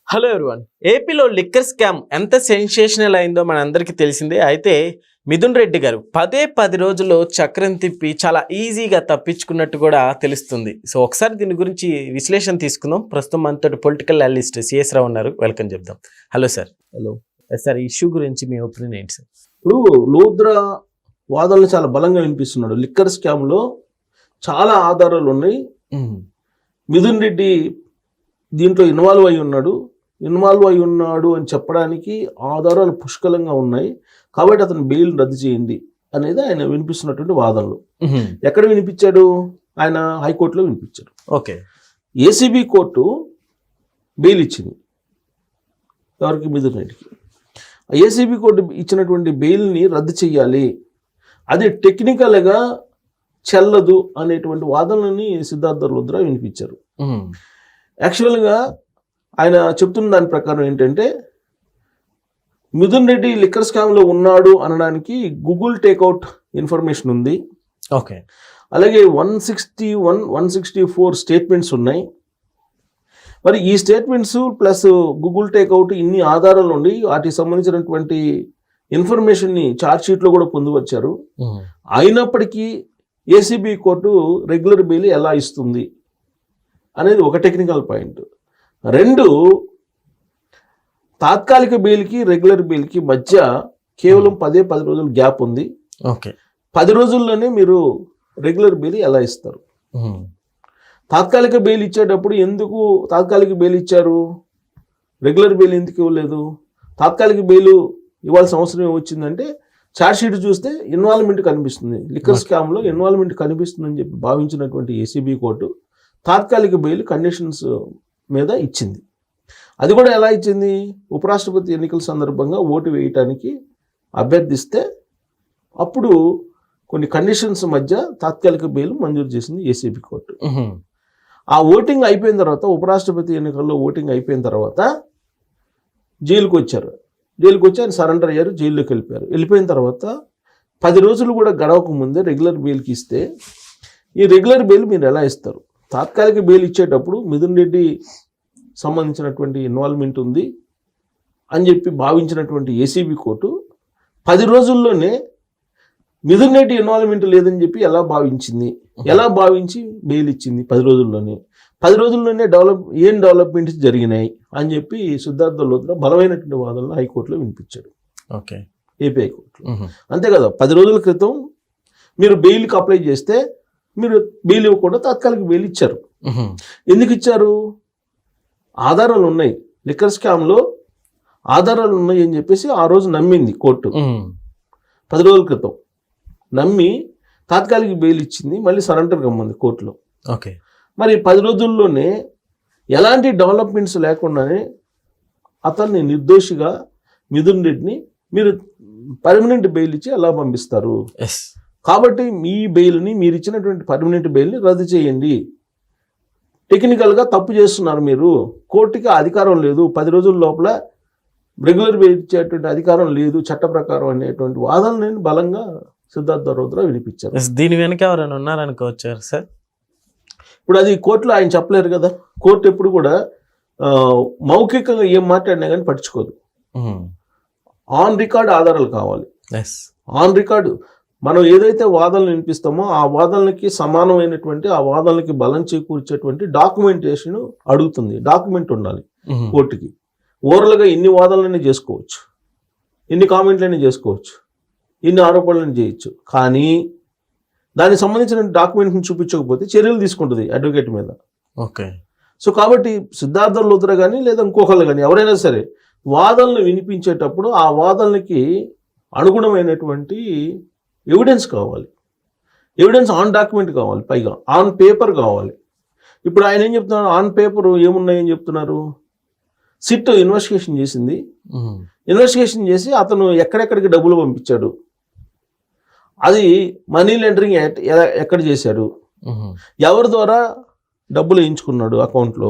Hello everyone. ఏపీలో liquor scam ఎంత sensational అయిందో మనందరికీ తెలిసిందే. అయితే మిథున్ రెడ్డి గారు 10 రోజుల్లో చక్రం తిప్పి చాలా ఈజీగా తప్పించుకున్నట్టు కూడా తెలుస్తుంది. సో ఒకసారి దీని గురించి విశ్లేషణ తీసుకుందాం. ప్రస్తుతం మనతో పొలిటికల్ అనలిస్ట్ సిఎస్ రావు ఉన్నారు. వెల్కమ్ చెప్దాం. Hello sir. Hello sir, issue గురించి మీ ఒపీనియన్ ఏంటి సార్? ఇప్పుడు లోద్రా వాదనలు చాలా బలంగా వినిపిస్తున్నాడు. లిక్కర్ స్కామ్లో చాలా ఆధారాలు ఉన్నాయి. మిథున్ రెడ్డి దీంట్లో ఇన్వాల్వ్ అయి ఉన్నాడు అని చెప్పడానికి ఆధారాలు పుష్కలంగా ఉన్నాయి. కాబట్టి అతను బెయిల్ రద్దు చేయండి అనేది ఆయన వినిపిస్తున్నటువంటి వాదనలు. ఎక్కడ వినిపించాడు? ఆయన హైకోర్టులో వినిపించాడు. ఓకే. ఏసీబీ కోర్టు బెయిల్ ఇచ్చింది ఎవరికి? మిథున్ రెడ్డికి. ఏసీబీ కోర్టు ఇచ్చినటువంటి బెయిల్ని రద్దు చేయాలి, అది టెక్నికల్గా చెల్లదు అనేటువంటి వాదనలని సిద్ధార్థ రుద్ర వినిపించారు. యాక్చువల్గా ఆయన చెప్తున్న దాని ప్రకారం ఏంటంటే, మిథున్ రెడ్డి లిక్కర్ స్కామ్లో ఉన్నాడు అనడానికి గూగుల్ టేక్అవుట్ ఇన్ఫర్మేషన్ ఉంది. ఓకే. అలాగే 161, 164 స్టేట్మెంట్స్ ఉన్నాయి. మరి ఈ స్టేట్మెంట్స్ ప్లస్ గూగుల్ టేక్అవుట్ ఇన్ని ఆధారాలు ఉండి వాటికి సంబంధించినటువంటి ఇన్ఫర్మేషన్ని ఛార్జ్షీట్లో కూడా పొందువచ్చారు. అయినప్పటికీ ఏసీబీ కోర్టు రెగ్యులర్ బెయిల్ ఎలా ఇస్తుంది అనేది ఒక టెక్నికల్ పాయింట్. 2, తాత్కాలిక బెయిల్కి రెగ్యులర్ బెయిల్కి మధ్య కేవలం 10 రోజులు గ్యాప్ ఉంది. ఓకే. 10 రోజుల్లోనే మీరు రెగ్యులర్ బెయిల్ ఎలా ఇస్తారు? తాత్కాలిక బెయిల్ ఇచ్చేటప్పుడు ఎందుకు తాత్కాలిక బెయిల్ ఇచ్చారు, రెగ్యులర్ బెయిల్ ఎందుకు ఇవ్వలేదు? తాత్కాలిక బెయిల్ ఇవ్వాల్సిన అవసరం వచ్చిందంటే ఛార్జ్షీట్ చూస్తే ఇన్వాల్వ్మెంట్ కనిపిస్తుంది, లిక్కర్ స్కామ్లో ఇన్వాల్వ్మెంట్ కనిపిస్తుందని చెప్పి భావించినటువంటి ఏసీబీ కోర్టు తాత్కాలిక బెయిల్ కండిషన్స్ మీద ఇచ్చింది. అది కూడా ఎలా ఇచ్చింది? ఉపరాష్ట్రపతి ఎన్నికల సందర్భంగా ఓటు వేయటానికి అభ్యర్థిస్తే అప్పుడు కొన్ని కండిషన్స్ మధ్య తాత్కాలిక బెయిల్ మంజూరు చేసింది ఏసీబీ కోర్టు. ఆ ఓటింగ్ అయిపోయిన తర్వాత, ఉపరాష్ట్రపతి ఎన్నికల్లో ఓటింగ్ అయిపోయిన తర్వాత జైలుకి వచ్చారు. ఆయన సరెండర్ అయ్యారు, జైల్లోకి వెళ్ళిపోయిన తర్వాత 10 రోజులు కూడా గడవక ముందే రెగ్యులర్ బెయిల్కి ఇస్తే, ఈ రెగ్యులర్ బెయిల్ మీరు ఎలా ఇస్తారు? తాత్కాలిక బెయిల్ ఇచ్చేటప్పుడు మిథున్ రెడ్డి సంబంధించినటువంటి ఇన్వాల్వ్మెంట్ ఉంది అని చెప్పి భావించినటువంటి ఏసీబీ కోర్టు 10 రోజుల్లోనే మిథున్ రెడ్డి ఇన్వాల్వ్మెంట్ లేదని చెప్పి ఎలా భావించి బెయిల్ ఇచ్చింది? 10 రోజుల్లోనే. 10 రోజుల్లోనే డెవలప్మెంట్స్ జరిగినాయి అని చెప్పి సిద్ధార్థ రుద్ర బలమైనటువంటి వాదనలు హైకోర్టులో వినిపించాడు. ఓకే. ఏపీ హైకోర్టులో. అంతే కదా, 10 రోజుల క్రితం మీరు బెయిల్కి అప్లై చేస్తే మీరు బెయిల్ ఇవ్వకుండా తాత్కాలిక బెయిల్ ఇచ్చారు. ఎందుకు ఇచ్చారు? ఆధారాలు ఉన్నాయి, లిక్కర్ స్కామ్లో ఆధారాలు ఉన్నాయి అని చెప్పేసి ఆ రోజు నమ్మింది కోర్టు. 10 రోజుల క్రితం నమ్మి తాత్కాలిక బెయిల్ ఇచ్చింది, మళ్ళీ సరెండర్ కమ్మంది కోర్టులో. ఓకే. మరి 10 రోజుల్లోనే ఎలాంటి డెవలప్మెంట్స్ లేకుండానే అతన్ని నిర్దోషిగా మిథున్ రెడ్డిని మీరు పర్మనెంట్ బెయిల్ ఇచ్చి ఎలా పంపిస్తారు? కాబట్టి మీ బెయిల్ని, మీరు ఇచ్చినటువంటి పర్మనెంట్ బెయిల్ని రద్దు చేయండి. టెక్నికల్గా తప్పు చేస్తున్నారు మీరు, కోర్టుకి అధికారం లేదు, 10 రోజుల లోపల రెగ్యులర్ బెయిల్ ఇచ్చేటువంటి అధికారం లేదు చట్ట ప్రకారం అనేటువంటి వాదనలు నేను బలంగా సిద్ధార్థ రుద్ర వినిపించారు. దీని వెనక ఎవరైనా ఉన్నారనుకోవచ్చారు సార్? ఇప్పుడు అది కోర్టులో ఆయన చెప్పలేరు కదా. కోర్టు ఎప్పుడు కూడా మౌఖికంగా ఏం మాట్లాడినా కానీ పట్టించుకోదు. ఆన్ రికార్డ్ ఆధారాలు కావాలి. ఆన్ రికార్డు మనం ఏదైతే వాదనలు వినిపిస్తామో ఆ వాదనలకి సమానమైనటువంటి, ఆ వాదనలకి బలం చేకూర్చేటువంటి డాక్యుమెంటేషన్ అడుగుతుంది. డాక్యుమెంట్ ఉండాలి కోర్టుకి. ఓవరాల్గా ఇన్ని వాదనలన్నీ చేసుకోవచ్చు, ఇన్ని కామెంట్లన్నీ చేసుకోవచ్చు, ఇన్ని ఆరోపణలను చేయొచ్చు. కానీ దానికి సంబంధించిన డాక్యుమెంట్ని చూపించకపోతే చర్యలు తీసుకుంటుంది అడ్వకేట్ మీద. ఓకే. సో కాబట్టి సిద్ధార్థ రుద్ర కానీ లేదా ఇంకొకళ్ళు కానీ ఎవరైనా సరే వాదనలు వినిపించేటప్పుడు ఆ వాదనలకి అనుగుణమైనటువంటి ఎవిడెన్స్ కావాలి. ఎవిడెన్స్ ఆన్ డాక్యుమెంట్ కావాలి, పైగా ఆన్ పేపర్ కావాలి. ఇప్పుడు ఆయన ఏం చెప్తున్నారు? ఆన్ పేపర్ ఏమున్నాయని చెప్తున్నారు? సిట్ ఇన్వెస్టిగేషన్ చేసింది. ఇన్వెస్టిగేషన్ చేసి అతను ఎక్కడెక్కడికి డబ్బులు పంపించాడు, అది మనీ లాండరింగ్ ఎక్కడ చేశాడు, ఎవరి ద్వారా డబ్బులు వేయించుకున్నాడు అకౌంట్లో,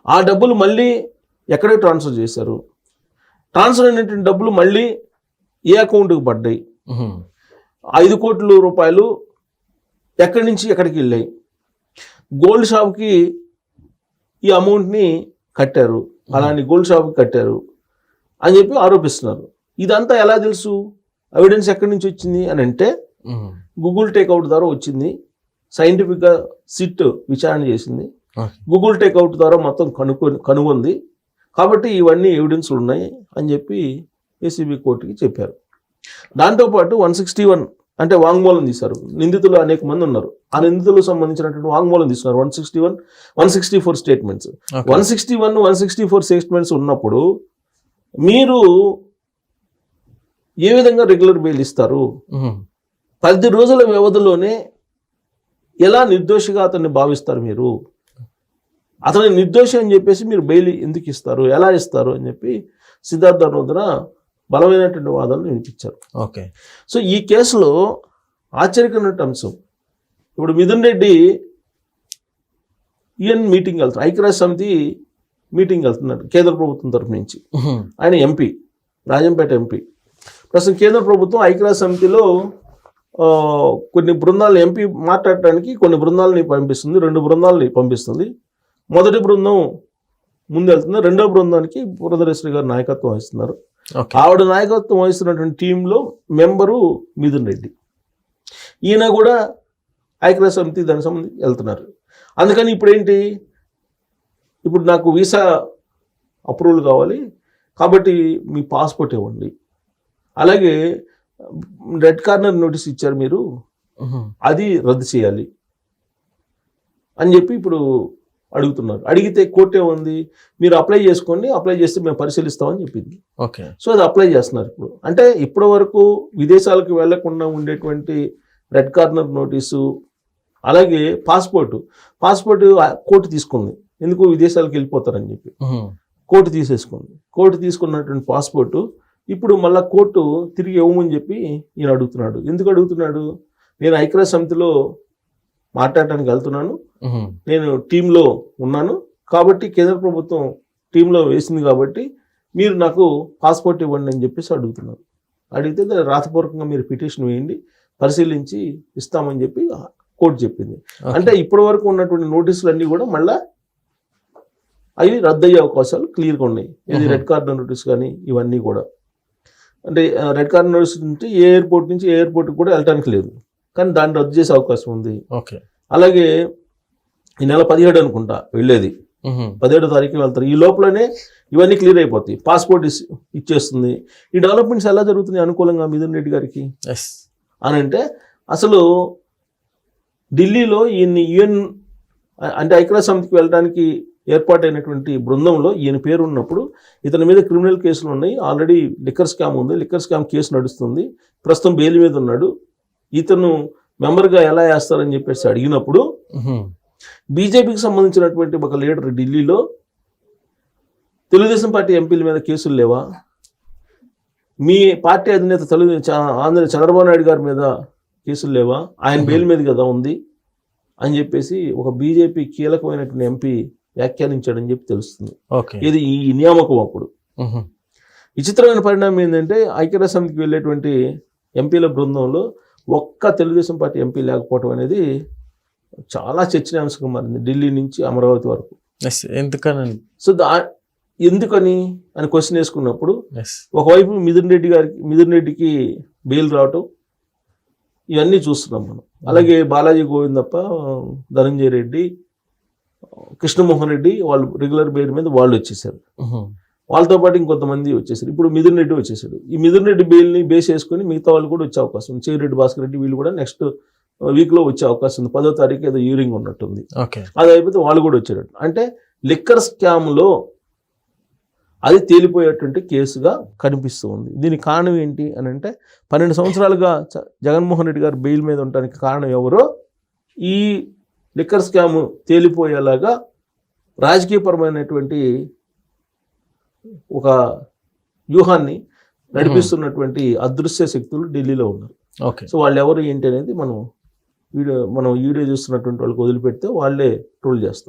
ఆ డబ్బులు మళ్ళీ ఎక్కడికి ట్రాన్స్ఫర్ చేశారు, ట్రాన్స్ఫర్ అయినటువంటి డబ్బులు మళ్ళీ ఏ అకౌంట్కి పడ్డాయి, 5 కోట్ల రూపాయలు ఎక్కడి నుంచి ఎక్కడికి వెళ్ళాయి, గోల్డ్ షాప్కి ఈ అమౌంట్ని కట్టారు, అలాంటి గోల్డ్ షాప్ కట్టారు అని చెప్పి ఆరోపిస్తున్నారు. ఇదంతా ఎలా తెలుసు, ఎవిడెన్స్ ఎక్కడి నుంచి వచ్చింది అని అంటే గూగుల్ టేక్అవుట్ ద్వారా వచ్చింది. సైంటిఫిక్గా సిట్ విచారణ చేసింది, గూగుల్ టేక్అవుట్ ద్వారా మొత్తం కనుగొంది. కాబట్టి ఇవన్నీ ఎవిడెన్స్లు ఉన్నాయి అని చెప్పి ఏసీబీ కోర్టుకి చెప్పారు. దాంతోపాటు 161 అంటే వాంగ్మూలం తీశారు. నిందితులు అనేక మంది ఉన్నారు. ఆ నిందితులకు సంబంధించినటువంటి వాంగ్మూలం తీసుకున్నారు. 161, 164 స్టేట్మెంట్స్. 161, 164 స్టేట్మెంట్స్ ఉన్నప్పుడు మీరు ఏ విధంగా రెగ్యులర్ బెయిల్ ఇస్తారు? 10 రోజుల వ్యవధిలోనే ఎలా నిర్దోషిగా అతన్ని భావిస్తారు? మీరు అతని నిర్దోషి అని చెప్పేసి మీరు బెయిల్ ఎందుకు ఇస్తారు, ఎలా ఇస్తారు అని చెప్పి సిద్ధార్థ ధర్మోదర బలమైనటువంటి వాదనలు వినిపించారు. ఓకే. సో ఈ కేసులో ఆశ్చర్యకరమైన అంశం, ఇప్పుడు మిథున్ రెడ్డి యుఎన్ మీటింగ్ వెళ్తారు, ఐక్యరాజ్య సమితి మీటింగ్ వెళ్తున్నారు కేంద్ర ప్రభుత్వం తరఫు నుంచి. ఆయన ఎంపీ, రాజంపేట ఎంపీ. ప్రస్తుతం కేంద్ర ప్రభుత్వం ఐక్యరాజ్య సమితిలో కొన్ని బృందాలను ఎంపీ మాట్లాడటానికి కొన్ని బృందాలని పంపిస్తుంది, 2 బృందాలని పంపిస్తుంది. మొదటి బృందం ముందు వెళ్తుంది, రెండో బృందానికి పురంధరేశ్వరి గారు నాయకత్వం వహిస్తున్నారు. ఆవిడ నాయకత్వం వహిస్తున్నటువంటి టీంలో మెంబరు మిథున్ రెడ్డి. ఈయన కూడా ఐక్యరాజ్య సమితి దానికి సంబంధించి వెళ్తున్నారు. అందుకని ఇప్పుడు ఏంటి, ఇప్పుడు నాకు వీసా అప్రూవల్ కావాలి కాబట్టి మీ పాస్పోర్ట్ ఇవ్వండి, అలాగే రెడ్ కార్నర్ నోటీస్ ఇచ్చారు మీరు, అది రద్దు చేయాలి అని చెప్పి ఇప్పుడు అడుగుతున్నారు. అడిగితే కోర్టు ఏముంది, మీరు అప్లై చేసుకోండి, అప్లై చేస్తే మేము పరిశీలిస్తామని చెప్పింది. ఓకే. సో అది అప్లై చేస్తున్నారు ఇప్పుడు. అంటే ఇప్పటి వరకు విదేశాలకు వెళ్లకుండా ఉండేటువంటి రెడ్ కార్నర్ నోటీసు, అలాగే పాస్పోర్ట్ కోర్టు తీసుకుంది. ఎందుకు విదేశాలకు వెళ్ళిపోతారని చెప్పి కోర్టు తీసేసుకుంది. కోర్టు తీసుకున్నటువంటి పాస్పోర్టు ఇప్పుడు మళ్ళీ కోర్టు తిరిగి ఇవ్వమని చెప్పి ఈయన అడుగుతున్నాడు. ఎందుకు అడుగుతున్నాడు, నేను ఐక్యరాజ్య సమితిలో మాట్లాడటానికి వెళ్తున్నాను, నేను టీంలో ఉన్నాను కాబట్టి కేంద్ర ప్రభుత్వం టీంలో వేసింది కాబట్టి మీరు నాకు పాస్పోర్ట్ ఇవ్వండి అని చెప్పేసి అడుగుతున్నారు. అడిగితే రాతపూర్వకంగా మీరు పిటిషన్ వేయండి, పరిశీలించి ఇస్తామని చెప్పి కోర్టు చెప్పింది. అంటే ఇప్పటి వరకు ఉన్నటువంటి నోటీసులు అన్నీ కూడా మళ్ళీ అవి రద్దయ్యే అవకాశాలు క్లియర్గా ఉన్నాయి. ఇది రెడ్ కార్నర్ నోటీస్ కానీ ఇవన్నీ కూడా. అంటే రెడ్ కార్నర్ నోటీస్ నుంచి ఏ ఎయిర్పోర్ట్ నుంచి ఏ ఎయిర్పోర్ట్కి కూడా వెళ్ళడానికి లేదు, కానీ దాన్ని రద్దు చేసే అవకాశం ఉంది. ఓకే. అలాగే ఈ నెల 17 అనుకుంటా వెళ్ళేది, 17వ తారీఖు వెళ్తారు. ఈ లోపలనే ఇవన్నీ క్లియర్ అయిపోతాయి, పాస్పోర్ట్ ఇచ్చేస్తుంది. ఈ డెవలప్మెంట్స్ ఎలా జరుగుతున్నాయి అనుకూలంగా మిథున్ రెడ్డి గారికి అని అంటే, అసలు ఢిల్లీలో ఈయన్ని యుఎన్ అంటే ఐక్యరాజ్య సమితికి వెళ్ళడానికి ఏర్పాటైనటువంటి బృందంలో ఈయన పేరు ఉన్నప్పుడు ఇతని మీద క్రిమినల్ కేసులు ఉన్నాయి. ఆల్రెడీ లిక్కర్ స్కామ్ ఉంది, లిక్కర్ స్కామ్ కేసు నడుస్తుంది, ప్రస్తుతం బెయిల్ మీద ఉన్నాడు. ఇతను మెంబర్గా ఎలా వేస్తారని చెప్పేసి అడిగినప్పుడు బీజేపీకి సంబంధించినటువంటి ఒక లీడర్ ఢిల్లీలో తెలుగుదేశం పార్టీ ఎంపీల మీద కేసులు లేవా, మీ పార్టీ అధినేత చంద్రబాబు నాయుడు గారి మీద కేసులు లేవా, ఆయన బెయిల్ మీద కదా ఉంది అని చెప్పేసి ఒక బీజేపీ కీలకమైనటువంటి ఎంపీ వ్యాఖ్యానించాడని చెప్పి తెలుస్తుంది. ఇది ఈ నియామకం అప్పుడు. విచిత్రమైన పరిణామం ఏంటంటే ఐక్యరాజ్య సమితికి వెళ్ళేటువంటి ఎంపీల బృందంలో ఒక్క తెలుగుదేశం పార్టీ ఎంపీ లేకపోవడం అనేది చాలా చర్చనీయాంశంగా మారింది ఢిల్లీ నుంచి అమరావతి వరకు. సో ఎందుకని అని క్వశ్చన్ వేసుకున్నప్పుడు ఒకవైపు మిథున్ రెడ్డికి బెయిల్ రావటం ఇవన్నీ చూస్తున్నాం మనం. అలాగే బాలాజీ గోవిందప్ప, ధనంజయ రెడ్డి, కృష్ణమోహన్ రెడ్డి వాళ్ళు రెగ్యులర్ బెయిల్ మీద వాళ్ళు వచ్చేసారు. వాళ్ళతో పాటు ఇంకొంతమంది వచ్చేసారు. ఇప్పుడు మిథున్ రెడ్డి వచ్చేసాడు. ఈ మిథున్ రెడ్డి బెయిల్ని బేస్ చేసుకుని మిగతా వాళ్ళు కూడా వచ్చే అవకాశం ఉంది. చెవిరెడ్డి భాస్కర్ రెడ్డి వీళ్ళు కూడా నెక్స్ట్ వీక్లో వచ్చే అవకాశం ఉంది. 10వ తారీఖు ఏదో యూరింగ్ ఉన్నట్టుంది. అది అయిపోతే వాళ్ళు కూడా వచ్చేటట్టు. అంటే లిక్కర్ స్కామ్లో అది తేలిపోయేటువంటి కేసుగా కనిపిస్తూ ఉంది. దీనికి కారణం ఏంటి అని అంటే 12 సంవత్సరాలుగా జగన్మోహన్ రెడ్డి గారు బెయిల్ మీద ఉండడానికి కారణం ఎవరో ఈ లిక్కర్ స్కామ్ తేలిపోయేలాగా రాజకీయపరమైనటువంటి ఒక వ్యూహాన్ని నడిపిస్తున్నటువంటి అదృశ్య శక్తులు ఢిల్లీలో ఉన్నారు. సో వాళ్ళు ఎవరు ఏంటి అనేది మనం వీడియో చూస్తున్నటువంటి వాళ్ళకి వదిలిపెడితే వాళ్ళే ట్రోల్ చేస్తారు.